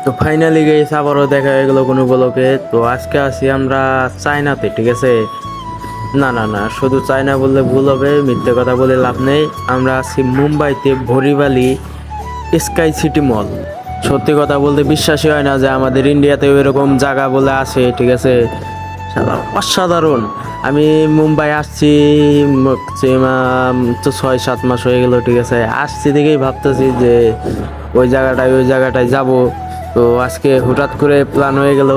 তো finally guys আবারও দেখা হয়ে গেল কোনো ব্লকে। তো আজকে আছি আমরা চায়নাতে, ঠিক আছে। না না না, শুধু চায়না বললে ভুল হবে, মিথ্যে কথা বলে লাভ নেই। আমরা আছি মুম্বাইতে ভরিবালি স্কাই সিটি মল। সত্যি কথা বলতে বিশ্বাসই হয় না যে আমাদের ইন্ডিয়াতেও এরকম জায়গা বলে আছে, ঠিক আছে। অসাধারণ। আমি মুম্বাই আসছি ম্যাক্সিমাম তো 6-7 মাস হয়ে গেল, ঠিক আছে। আসছি থেকেই ভাবতেছি যে ওই জায়গাটায় যাব। তো আজকে হঠাৎ করে প্ল্যান হয়ে গেল।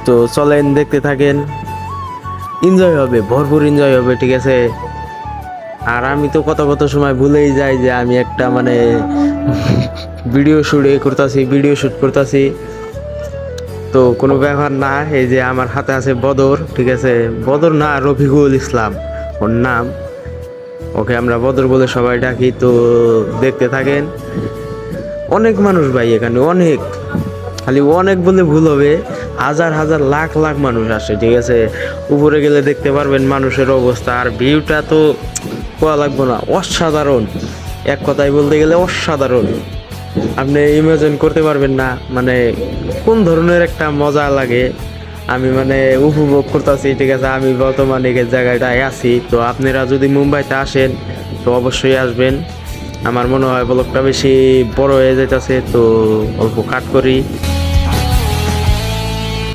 তো চলেন দেখতে থাকেন, এনজয় হবে, ভরপুর এনজয় হবে, ঠিক আছে। আর আমি তো কত সময় ভুলেই যাই যে আমি একটা মানে ভিডিও শুট করতেছি। তো কোনো ব্যাপার না, এই যে আমার হাতে আছে বদর, ঠিক আছে। বদর না, রফিকুল ইসলাম ওর নাম, ওকে আমরা বদর বলে সবাই ডাকি। তো দেখতে থাকেন। অনেক মানুষ ভাই এখানে, অনেক, খালি অনেক বলে ভুল হবে, হাজার হাজার লাখ লাখ মানুষ আসে, ঠিক আছে। উপরে গেলে দেখতে পারবেন মানুষের অবস্থা। আর ভিউটা তো কোয়া লাগবো না, অসাধারণ। এক কথায় বলতে গেলে অসাধারণ। আপনি ইমাজিন করতে পারবেন না মানে কোন ধরনের একটা মজা লাগে। আমি মানে উপভোগ করতেছি, ঠিক আছে। আমি বর্তমানে এই জায়গাটায় আছি। তো আপনারা যদি মুম্বাইতে আসেন তো অবশ্যই আসবেন। আমার মনে হয় ব্লগটা বেশি বড় হয়ে যাইতেছে, তো অল্প কাট করি।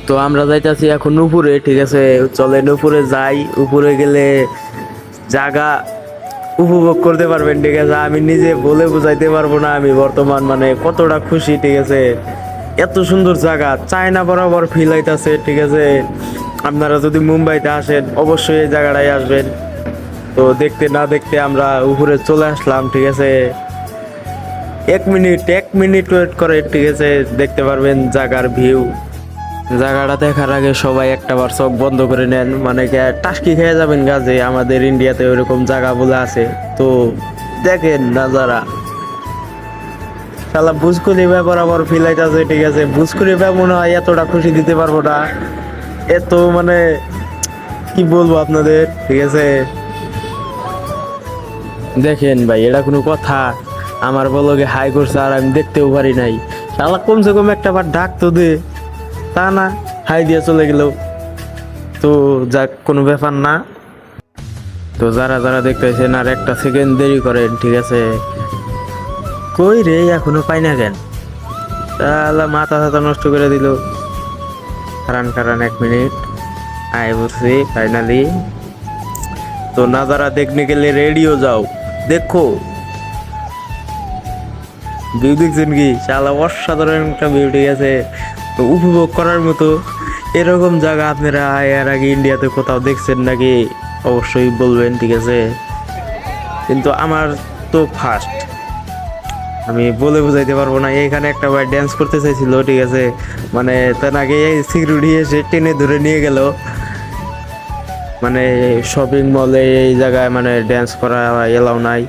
তো আমরা যাইতেছি এখন উপরে, ঠিক আছে। চলেন উপরে যাই। উপরে গেলে জায়গা উপভোগ করতে পারবেন, ঠিক আছে। আমি নিজে বলে বুঝাইতে পারবো না আমি বর্তমান মানে কতটা খুশি, ঠিক আছে। এত সুন্দর জায়গা, চায়না বরাবর ফিল হইতাছে, ঠিক আছে। আপনারা যদি মুম্বাইতে আসেন অবশ্যই এই জায়গাটায় আসবেন। তো দেখতে না দেখতে আমরা উপরে চলে আসলাম, ঠিক আছে। এক মিনিট ওয়েট করে, ঠিক আছে, দেখতে পারবেন জায়গার ভিউ। জায়গাটা দেখার আগে সবাই একটাবার চোখ বন্ধ করে নেন, মানে টাস্কি খেয়ে যাবেন গাছে। আমাদের ইন্ডিয়াতে ওইরকম জায়গা বলে আছে। তো দেখেন নাজারা, শালা বুজকুলি বরাবর ফিল হইতাছে, ঠিক আছে। বুজকুলি মনে হয় এতটা খুশি দিতে পারবো না, এত মানে কি বলবো আপনাদের, ঠিক আছে। দেখেন ভাই, এটা কোনো কথা? আমার বলগে হাই করছে আর আমি দেখতেও পারি নাই। শালা কমসে কম একটা বার ডাক তো দে, তা না, হাই দিয়ে চলে গেল। তো যাক, কোনো ব্যাপার না। তো যারা যারা দেখতেছেন আর একটা সেকেন্ড দেরি করেন, ঠিক আছে। কই রে, এখনো পাই না কেন? তাহলে মাথা ছাতা নষ্ট করে দিল। কারণ 1 মিনিট আয় বলছি ফাইনালি। তো নাজারা দেখতে গেলে রেডিও যাও, দেখো ভিউ। দেখছেন কি শালা, অসাধারণ একটা ভিউ, ঠিক আছে। তো উপভোগ করার মতো এরকম জায়গা আপনারা এর আগে ইন্ডিয়াতে কোথাও দেখছেন নাকি অবশ্যই বলবেন, ঠিক আছে। কিন্তু আমার তো ফার্স্ট, আমি বলে বুঝাইতে পারবো না। এখানে একটা ভাই ড্যান্স করতে চাইছিল, ঠিক আছে। মানে তার আগে সিকিউরিটি এসে টেনে ধরে নিয়ে গেল। মানে শপিং মলে এই জায়গায় মানে ড্যান্স করা এলাও নাই।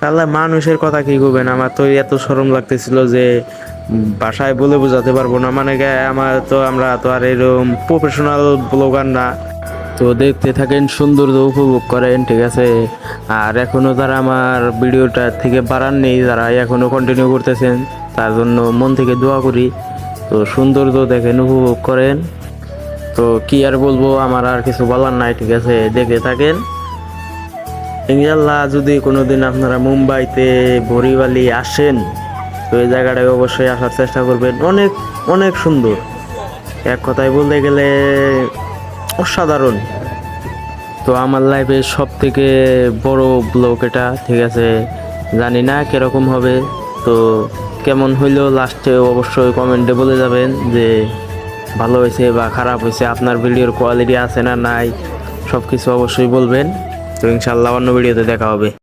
তাহলে মানুষের কথা কি করবেন? আমার তো এত শরম লাগতেছিল যে বাসায় বলে বোঝাতে পারবো না। মানে আমরা তো আর এরকম প্রফেশনাল ব্লগার না। তো দেখতে থাকেন, সৌন্দর্য উপভোগ করেন, ঠিক আছে। আর এখনো যারা আমার ভিডিওটা থেকে বাড়াননি, যারা এখনো কন্টিনিউ করতেছেন, তার জন্য মন থেকে দোয়া করি। তো সৌন্দর্য দেখেন, উপভোগ করেন। তো কি আর বলবো, আমার আর কিছু বলার নাই, ঠিক আছে। দেখতে থাকেন। ইনশাল্লাহ যদি কোনোদিন আপনারা মুম্বাইতে বরিবালি আসেন তো এই জায়গাটায় অবশ্যই আসার চেষ্টা করবেন। অনেক অনেক সুন্দর, এক কথায় বলতে গেলে অসাধারণ। তো আমার লাইফের সব থেকে বড় ব্লগ এটা, ঠিক আছে। জানি না কিরকম হবে, তো কেমন হইলেও লাস্টে অবশ্যই কমেন্টে বলে যাবেন যে ভালো হয়েছে বা খারাপ হয়েছে, আপনার ভিডিওর কোয়ালিটি আছে না নাই, সব কিছু অবশ্যই বলবেন। তো ইনশাল্লাহ অন্য ভিডিওতে দেখা হবে।